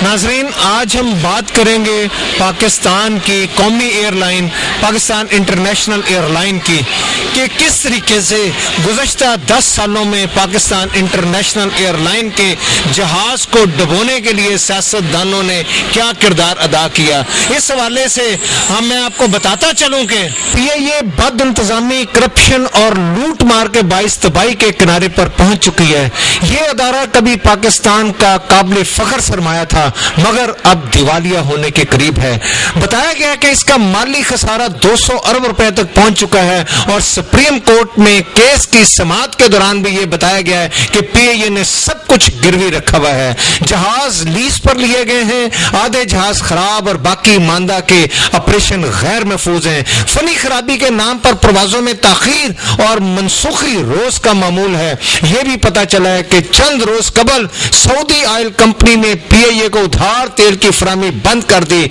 ناظرین، آج ہم بات کریں گے پاکستان کی قومی airline Pakistan International airline کی کہ کس طریقے سے گزشتہ 10 سالوں میں پاکستان انٹرنیشنل ایئر لائن کے جہاز کو ڈبونے کے لیے سیاستدانوں نے کیا کردار ادا کیا۔ اس حوالے سے میں آپ کو بتاتا چلوں کہ یہ بد انتظامی، کرپشن اور لوٹ مار کے باعث تباہی کے کنارے پر پہنچ چکی ہے۔ یہ ادارہ کبھی پاکستان کا قابل فخر سرمایہ تھا مگر اب دیوالیہ ہونے کے قریب ہے۔ بتایا گیا کہ اس کا مالی خسارہ 200 ارب روپے تک پہنچ چکا ہے اور سپریم کورٹ میں کیس کی سماعت کے دوران بھی یہ بتایا گیا ہے کہ پی اے اے نے سب کچھ گروی رکھا ہوا ہے۔ جہاز لیز پر لیے گئے ہیں، آدھے جہاز خراب اور باقی ماندہ کے آپریشن غیر محفوظ ہیں۔ فنی خرابی کے نام پر پروازوں میں تاخیر اور منسوخی روز کا معمول ہے۔ یہ بھی پتا چلا ہے کہ چند روز قبل سعودی آئل کمپنی نے پی اے اے کو ادھار تیل کی فراہمی بند کر دی،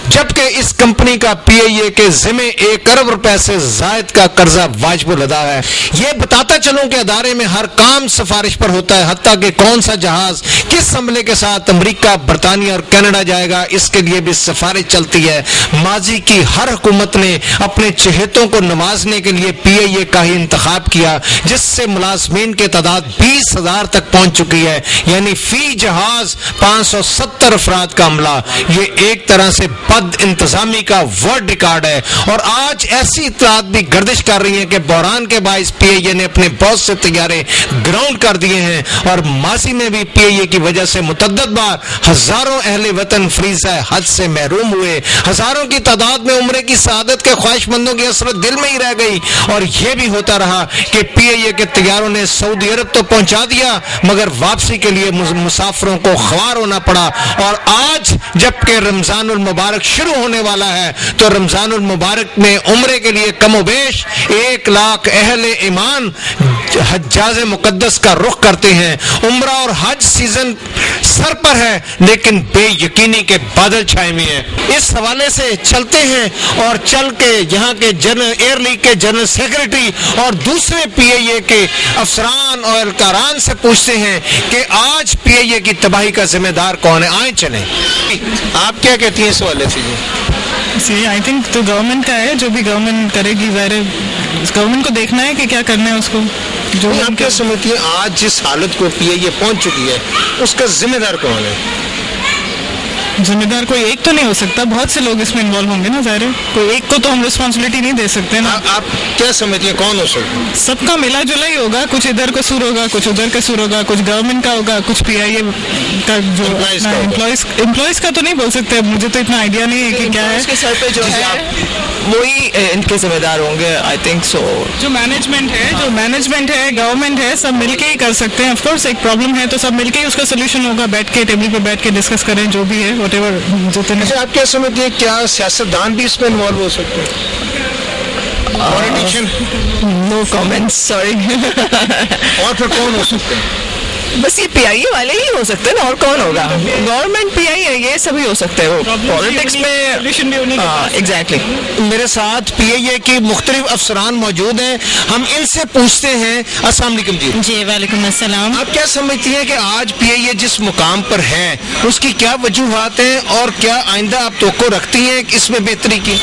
جبکہ اس کمپنی کا پی اے اے کے ذمہ 1 ارب روپے سے زائد کا قرضہ واجب الادا ہے۔ یہ بتاتا چلوں کہ ادارے میں ہر کام سفارش پر ہوتا ہے، حتیٰ کہ کون سا جہاز کس عملے کے ساتھ امریکہ، برطانیہ اور کینیڈا جائے گا اس کے لیے بھی سفارش چلتی ہے۔ ماضی کی ہر حکومت نے اپنے چہتوں کو نوازنے کے لیے پی اے اے کا ہی انتخاب کیا، جس سے ملازمین کی تعداد 20,000 تک پہنچ چکی ہے، یعنی فی جہاز 570 افراد کا عملہ۔ یہ ایک طرح سے بد انتظامی کا ورلڈ ریکارڈ ہے، اور آج ایسی اطلاعات بھی گردش کر رہی ہیں کہ بحران کے باعث پی اے اے نے اپنے بہت سے طیارے گراؤنڈ کر دیے ہیں، اور ماضی میں بھی پی اے اے کی وجہ سے متعدد بار ہزاروں اہل وطن فریضہ حج سے محروم ہوئے۔ ہزاروں کی تعداد میں عمرے کی سعادت کے خواہش مندوں کی حسرت دل میں ہی رہ گئی، اور یہ بھی ہوتا رہا کہ پی اے اے کے طیاروں نے سعودی عرب تو پہنچا دیا مگر واپسی کے لیے مسافروں کو خوار ہونا پڑا۔ اور آج جبکہ رمضان المبارک شروع ہونے والا ہے تو رمضان المبارک میں عمرے کے لیے کم و بیش 1 لاکھ اہل ایمان حجاز مقدس کا رخ کرتے ہیں۔ عمرہ اور حج سیزن سر پر ہے لیکن بے یقینی کے بادل چھائے ہوئے ہیں۔ اس حوالے سے چلتے ہیں اور چل کے یہاں کے ایئر لیگ کے جنرل سیکرٹری اور دوسرے پی اے اے کے افسران اور اہلکاران سے پوچھتے ہیں کہ آج پی اے اے کی تباہی کا ذمہ دار کون ہے۔ آئیں چلیں، آپ کیا کہتی ہیں اس حوالے سے؟ جی آئی تھنک تو گورنمنٹ کا ہے، جو بھی گورنمنٹ کرے گی، گورنمنٹ کو دیکھنا ہے کہ کیا کرنا ہے اس کو۔ جو آپ کیا سمجھتی ہیں آج جس حالت کو پی اے اے پہنچ چکی ہے اس کا ذمہ دار کون ہے؟ ذمہ دار کوئی ایک تو نہیں ہو سکتا، بہت سے لوگ اس میں انوالو ہوں گے نا، ظاہر ہے کوئی ایک کو تو ہم رسپانسبلٹی نہیں دے سکتے نا۔ آپ کیا سمجھتی ہیں کون ہو سکتا ہے؟ سب کا ملا جلا ہی ہوگا، کچھ ادھر کا سور ہوگا، کچھ ادھر کا سور ہوگا، کچھ گورنمنٹ کا ہوگا، کچھ پی آئی اے کا، جو امپلائز کا تو نہیں بول سکتے، مجھے تو اتنا آئیڈیا نہیں ہے کہ کیا ہے۔ اس کے سر پہ جو ہے وہی ان کے ذمہ دار ہوں گے، آئی تھنک سو۔ جو مینجمنٹ ہے گورنمنٹ ہے، سب مل کے ہی کر سکتے ہیں۔ آف کورس ایک پرابلم ہے تو سب مل کے ہی اس کا سولوشن ہوگا، بیٹھ کے ٹیبل پہ بیٹھ کے ڈسکس کریں جو بھی ہے واٹ ایور جتنے۔ آپ کیا سمجھتے ہیں کیا سیاستدان بھی اس میں انوالو ہو سکتے ہیں؟ پولیٹیشین؟ نو کامنٹ، سوری۔ اور پھر کون ہو سکتے ہیں؟ بس یہ پی آئی اے والے ہی ہو سکتے ہیں نا، اور کون ہوگا؟ گورنمنٹ، پی آئی اے، یہ سبھی ہو سکتے ہیں۔ وہ پالیٹکس میں ایگزیکٹلی۔ میرے ساتھ پی اے اے کی مختلف افسران موجود ہیں، ہم ان سے پوچھتے ہیں۔ السلام علیکم جی۔ جی وعلیکم السلام۔ آپ کیا سمجھتی ہیں کہ آج پی اے اے جس مقام پر ہے اس کی کیا وجوہات ہیں اور کیا آئندہ آپ توقع رکھتی ہیں کہ اس میں بہتری کی؟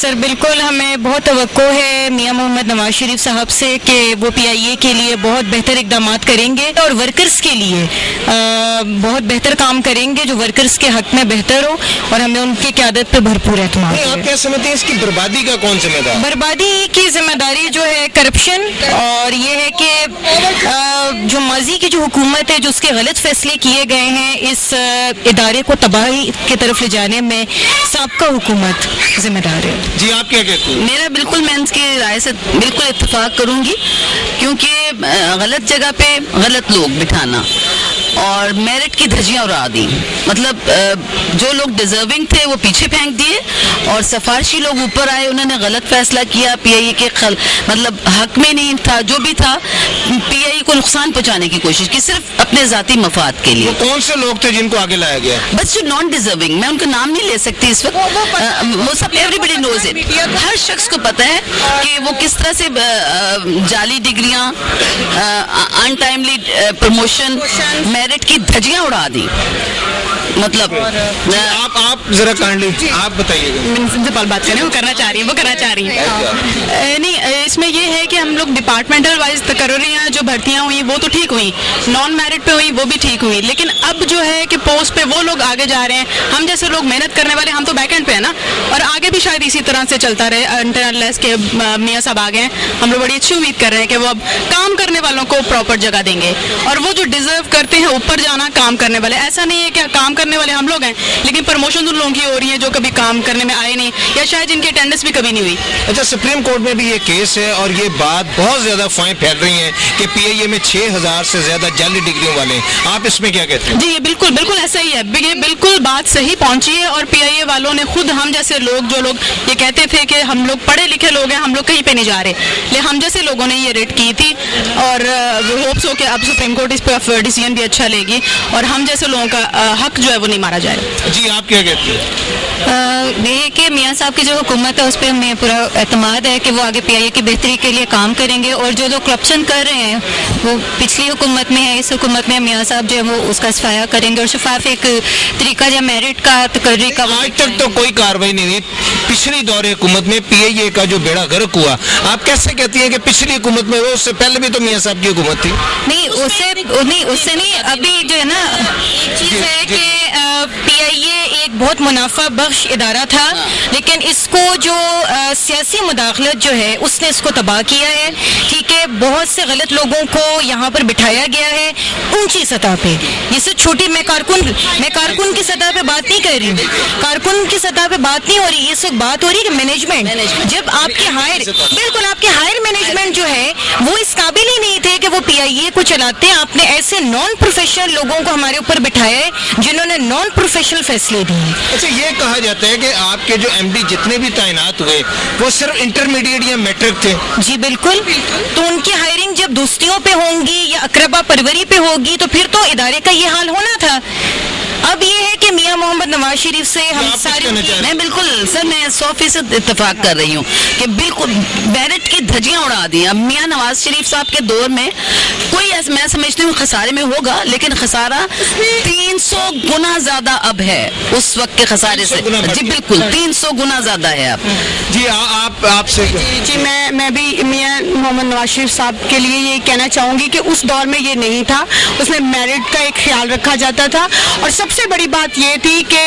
سر بالکل، ہمیں بہت توقع ہے میاں محمد نواز شریف صاحب سے کہ وہ پی آئی اے کے لیے بہت بہتر اقدامات کریں گے اور ورکرز کے لیے بہت بہتر کام کریں گے جو ورکرز کے حق میں بہتر ہو، اور ہمیں ان کی قیادت پہ بھرپور اعتماد ہے۔ آپ کیا سمجھتے ہیں اس کی بربادی کا کون ذمہ دار؟ بربادی کی ذمہ داری جو ہے کرپشن، اور یہ ہے کہ جو ماضی کی جو حکومت ہے جو اس کے غلط فیصلے کیے گئے ہیں اس ادارے کو تباہی کی طرف لے جانے میں سابقہ حکومت ذمہ دار ہے۔ جی آپ کیا کہتے ہیں؟ میرا بالکل، میں اس کی رائے سے بالکل اتفاق کروں گی، کیونکہ غلط جگہ پہ غلط لوگ بٹھانا اور میرٹ کی دھجیاں اڑا دی، مطلب جو لوگ ڈیزرونگ تھے وہ پیچھے پھینک دیے اور سفارشی لوگ اوپر آئے، انہوں نے غلط فیصلہ کیا، پی آئی اے کے مطلب حق میں نہیں تھا، جو بھی تھا پی آئی اے کو نقصان پہنچانے کی کوشش کی صرف اپنے ذاتی مفاد کے لیے۔ کون سے لوگ تھے جن کو آگے لایا گیا؟ بس جو نان ڈیزرونگ، میں ان کا نام نہیں لے سکتی اس وقت، وہ سب ایوری بڈی نوز اٹ، ہر شخص کو پتہ ہے کہ وہ کس طرح سے جعلی ڈگریاں، ان ٹائملی پروموشن، मेरिट की धज्जियां उड़ा दी। मतलब आप जरा काइंडली आप बताइएगा। प्रिंसिपल बात करें, वो करना चाह रही है, वो करना चाह रही है। नहीं, इसमें ये है कि हम लोग डिपार्टमेंटल वाइज कर रहे हैं। जो भर्तियां हुई वो तो ठीक हुई, नॉन मैरिट पे हुई वो भी ठीक हुई, लेकिन अब जो है कि पोस्ट पे वो लोग आगे जा रहे हैं। हम जैसे लोग मेहनत करने वाले, हम तो बैक एंड पे है ना, और आगे भी शायद इसी तरह से चलता रहे। इंटरनल के मियाँ साहब आ गए हैं, हम लोग बड़ी अच्छी उम्मीद कर रहे हैं कि वो अब काम करने वालों को प्रॉपर जगह देंगे, और वो जो डिजर्व करते हैं ऊपर जाना काम करने वाले। ऐसा नहीं है कि काम करने वाले हम लोग हैं, लेकिन प्रमोशन उन लोगों की हो रही है जो कभी काम करने में आए नहीं, या शायद जिनकी अटेंडेंस भी कभी नहीं हुई। अच्छा, सुप्रीम कोर्ट में भी ये केस है और ये बात बहुत ज्यादा फाइन फैल रही है कि PIA में 6000 से ज्यादा जाली डिग्रियों वाले हैं। आप इसमें क्या कहते हैं? जी, ये बिल्कुल बिल्कुल ऐसा ही है, ये बिल्कुल बात सही पहुंची है। और PIA वालों ने खुद, हम जैसे लोग, जो लोग ये कहते थे कि हम लोग पढ़े लिखे लोग हैं, हम लोग कहीं पे नहीं जा रहे, लेकिन हम जैसे लोगों ने ये रेट की थी, और होप्स हो कि अब सुप्रीम कोर्ट इस पर डिसीजन भी अच्छा लेगी और हम जैसे लोगों का हक जो है वो नहीं मारा जाएगा। जी, आप क्या कहते हैं? ये कि मियाँ साहब की जो हुकूमत है उस पर हमें पूरा एतमाद है कि वो आगे PIA की बेहतरी के लिए काम करेंगे, और जो लोग करप्शन कर रहे हैं वो पिछली हुकूमत में है, इस हुकूमत में मियाँ साहब जो है वो उसका सफाया करेंगे, और शफाफ एक तरीका जो मेरिट का तकर्री का। आज तक तो कोई कार्रवाई नहीं हुई। पिछली दौर हुकूमत में PIA का जो बेड़ा गर्क हुआ, आप कैसे कहती हैं कि पिछली हुकूमत में, वो उससे पहले भी तो मियाँ साहब की हुकूमत थी? नहीं, उससे नहीं, अभी जो है ना चीज़ है कि PIA एक बहुत मुनाफा बख्श इदारा था, लेकिन इसको जो सियासी मुदाखलत जो है उसने इसको तबाह किया है। ठीक है, बहुत से गलत लोगों को यहाँ पर बिठाया गया है ऊंची सतह पे। जैसे छोटी, मैं कारकुन की सतह पे बात नहीं कर रही हूँ, कारकुन की सतह पे बात नहीं हो रही, ये सब बात हो रही है मैनेजमेंट। जब आपके हायर मैनेजमेंट जो है वो इस काबिल ही नहीं थे कि वो PIA को चलाते हैं। आपने ऐसे नॉन प्रोफेशनल लोगों को हमारे ऊपर बिठाया है जिन्होंने नॉन प्रोफेशनल फैसले दिए। अच्छा, ये कहा जाता है कि आपके जो MD जितने भी तैनात हुए वो सिर्फ इंटरमीडिएट या मैट्रिक थे। जी बिल्कुल, तो उनकी हायरिंग जब दोस्तियों पे होंगी या अकरबा परवरी पे होगी तो फिर तो इदारे का ये हाल होना था। अब ये है कि मियां मोहम्मद नवाज शरीफ से हम सारे, मैं बिल्कुल सर, मैं 100% इत्तेफाक कर रही हूँ कि बिल्कुल मेरिट की धज्जियां उड़ा दी। अब मियां नवाज शरीफ साहब के दौर में कोई, मैं समझती हूँ खसारे में होगा, लेकिन खसारा 300 गुना ज्यादा अब है उस वक्त के खसारे से। जी बिल्कुल, 300 गुना ज्यादा है अब। जी, आपसे जी, मैं भी मियां मोहम्मद नवाज शरीफ साहब के लिए ये कहना चाहूँगी कि उस दौर में ये नहीं था, उसमें मेरिट का एक ख्याल रखा जाता था। और सबसे बड़ी बात ये थी कि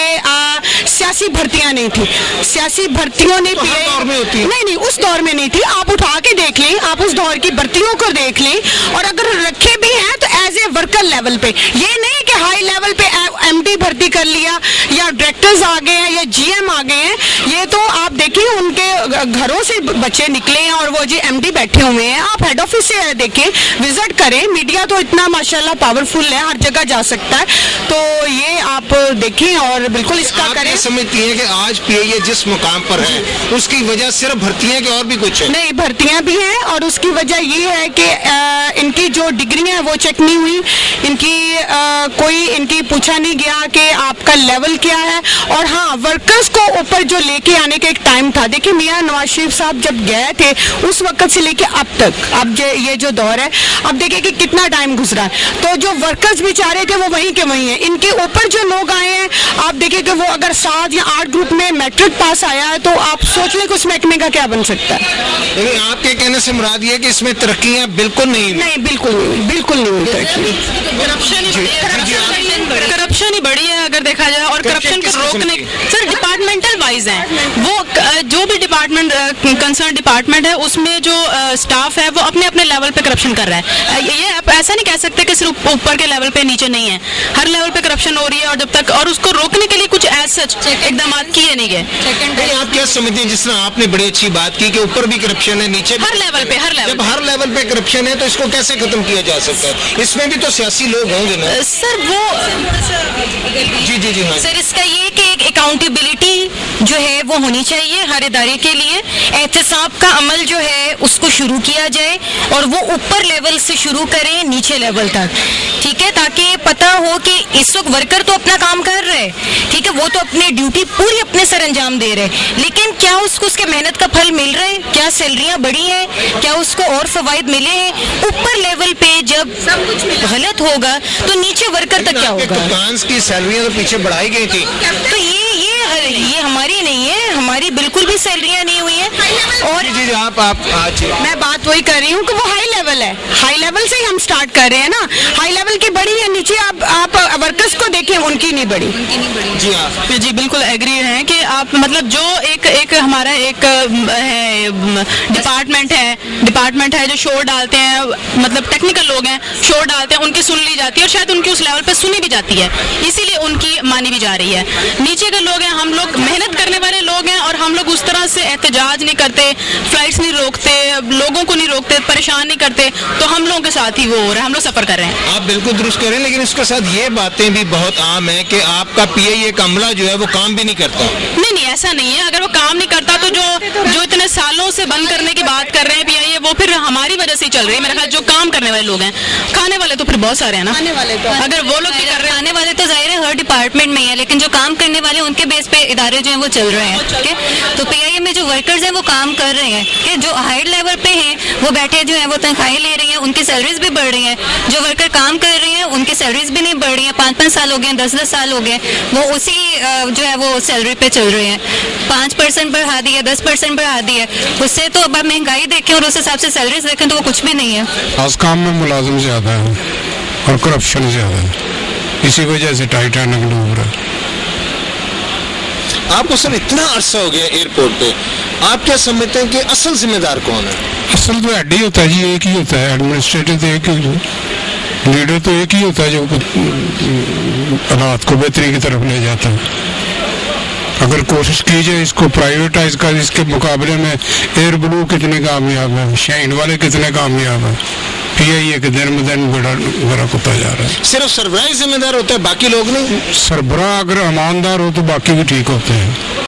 सियासी भर्तियां नहीं थी, सियासी भर्तियों ने तो हर दौर में होती है। नहीं, उस दौर में नहीं थी। आप उठा के देख लें, आप उस दौर की भर्तियों को देख लें, और अगर रखे भी हैं तो एज ए वर्कर लेवल पे, ये नहीं कि हाई लेवल पे MD भर्ती कर लिया या डायरेक्टर्स आ गए हैं या GM आ गए हैं। ये तो आप देखिए उनके घरों से बच्चे निकले हैं और वो जी MD बैठे हुए हैं। आप हेड ऑफिस से देखें, विजिट करें, मीडिया तो इतना माशाल्लाह पावरफुल है, हर जगह जा सकता है, तो ये आप देखें और बिल्कुल इसका करें। समझती हैं कि आज PIA जिस मुकाम पर है उसकी वजह सिर्फ भर्तियां कि और भी कुछ है? नहीं, भर्तियां भी हैं, और उसकी वजह ये है कि इनकी जो डिग्रियां हैं वो चेक नहीं हुई, इनकी पूछा नहीं गया कि आपका लेवल क्या है। और हाँ, वर्कर्स को ऊपर जो लेके आने का एक टाइम था। देखिए, मियां नवाज शरीफ साहब जब गए थे उस वक्त से लेके अब तक, अब ये जो दौर है, अब देखिए कि कितना टाइम गुजरा है, तो जो वर्कर्स बेचारे थे वो वहीं के वहीं हैं। इनके ऊपर जो लोग आए हैं, आप देखिए कि वो अगर 7 या 8 ग्रुप में मैट्रिक पास आया है, तो आप सोच लें कि उस महकमे का क्या बन सकता है। लेकिन आपके कहने से मुराद ये कि इसमें तरक्कियां बिल्कुल नहीं बिल्कुल नहीं हुई तरक्की। करप्शन ही बड़ी है अगर देखा जाए, और करप्शन को रोकने, सर डिपार्टमेंटल वाइज है वो, जो भी डिपार्टमेंट कंसर्न डिपार्टमेंट है उसमें जो स्टाफ है वो अपने अपने लेवल पे करप्शन कर रहा है। ये आप ऐसा नहीं कह सकते कि सिर्फ ऊपर के लेवल पे, नीचे नहीं है, हर लेवल पे करप्शन हो रही है। और जब तक, और उसको रोकने के लिए कुछ ऐसा इकदाम किए नहीं गए। आप क्या समझते हैं, जिस तरह आपने बड़ी अच्छी बात की कि ऊपर भी करप्शन है, नीचे हर लेवल पे, जब हर लेवल पे करप्शन है तो इसको कैसे खत्म किया जा सकता है? इसमें भी तो सियासी लोग होंगे ना सर। वो जी हाँ। सर, इसका ये कि एक अकाउंटेबिलिटी जो है वो होनी चाहिए हर इदारे के लिए। एहतसाब का अमल जो है उसको शुरू किया जाए और वो ऊपर लेवल से शुरू करें नीचे लेवल तक, ठीक है, ताकि पता हो कि इस वक्त वर्कर तो अपना काम कर रहे, ठीक है, वो तो अपनी ड्यूटी पूरी अपने सर अंजाम दे रहे, लेकिन क्या उसको उसके मेहनत का फल मिल रहा है, क्या सैलरियां बढ़ी हैं, क्या उसको और फवायद मिले हैं। ऊपर लेवल पे जब सब कुछ गलत होगा तो नीचे वर्कर तक क्या होगा। कप्तान की सैलरियां तो पीछे बढ़ाई गई थी, तो ये हमारी नहीं है, हमारी बिल्कुल भी सैलरियां नहीं हुई है। और जी आप आज मैं बात वही कर रही हूँ कि वो हाई लेवल है, हाई लेवल से ही हम स्टार्ट कर रहे हैं ना, हाई लेवल की बड़ी है, नीचे आप वर्कर्स को देखें उनकी नहीं बड़ी। जी हाँ जी बिल्कुल एग्री हैं कि आप मतलब जो एक हमारा एक डिपार्टमेंट है जो शोर डालते हैं, मतलब टेक्निकल लोग हैं, शोर डालते हैं, उनकी सुन ली जाती है और शायद उनकी उस लेवल पे सुनी भी जाती है, इसीलिए उनकी मानी भी जा रही है। नीचे के लोग हैं, हम लोग मेहनत करने वाले लोग हैं और हम लोग उस तरह से एहतजाज नहीं करते, फ्लाइट्स नहीं रोकते, लोगों को नहीं रोकते, परेशान नहीं करते, तो हम लोगों के साथ ही वो हो रहा है, हम लोग सफर कर रहे हैं। आप बिल्कुल दुरुस्त कह रहे हैं, लेकिन इसके साथ ये बातें भी बहुत आम है कि आपका PIA का अमला जो है वो काम भी नहीं करता। नहीं ऐसा नहीं है, अगर वो काम नहीं करता तो जो इतने सालों से बंद करने की बात कर रहे हैं PIA, वो फिर हमारी वजह से ही चल रही है। मेरे ख्याल जो काम करने वाले लोग हैं, खाने वाले तो फिर बहुत सारे हैं ना, खाने वाले तो अगर वो लोग भी कर रहे हैं, खाने वाले तो जाहिर है हर डिपार्टमेंट में है, लेकिन जो काम करने वाले उनके बेस पे इदारे जो हैं वो चल रहे हैं, ठीक है। तो PIA में जो वर्कर्स हैं वो काम कर रहे हैं, कि जो हायर लेवल पे हैं वो बैठे जो हैं वो तनख्वाहें ले रही हैं, उनकी सैलरीज भी बढ़ रही हैं। जो वर्कर काम कर रहे हैं उनकी सैलरीज भी नहीं बढ़ रही हैं, 5-5 साल हो गए, 10-10 साल हो गए, वो उसी जो है वो सैलरी पे चल रहे हैं। 5% बढ़ा दी है, 10% बढ़ा दी है, उससे तो अब आप महंगाई देखें और उस हिसाब से सैलरीज देखें तो वो कुछ भी नहीं है। आज काम में मुलाजिम ज़्यादा है और करप्शन ज़्यादा है, इसी वजह से टाइटैनिक डूब रहा है। आपको सर इतना अरसा हो गया एयरपोर्ट पे, आप क्या समझते हैं कि असल जिम्मेदार कौन है? असल तो हेड ही होता है जी, एक ही होता है, एडमिनिस्ट्रेटर तो एक ही, लीडर तो एक ही होता है जो हालात को बेहतरी की तरफ ले जाता है। अगर कोशिश की जाए इसको प्राइवेटाइज कर, इसके मुकाबले में एयर ब्लू कितने कामयाब है, शाइन वाले कितने कामयाब है, PIA के दिन ब दिन बड़ा होता जा रहा है। सिर्फ सरबराह जिम्मेदार होता है, बाकी लोग नहीं? सरबराह अगर ईमानदार हो तो बाकी भी ठीक होते हैं।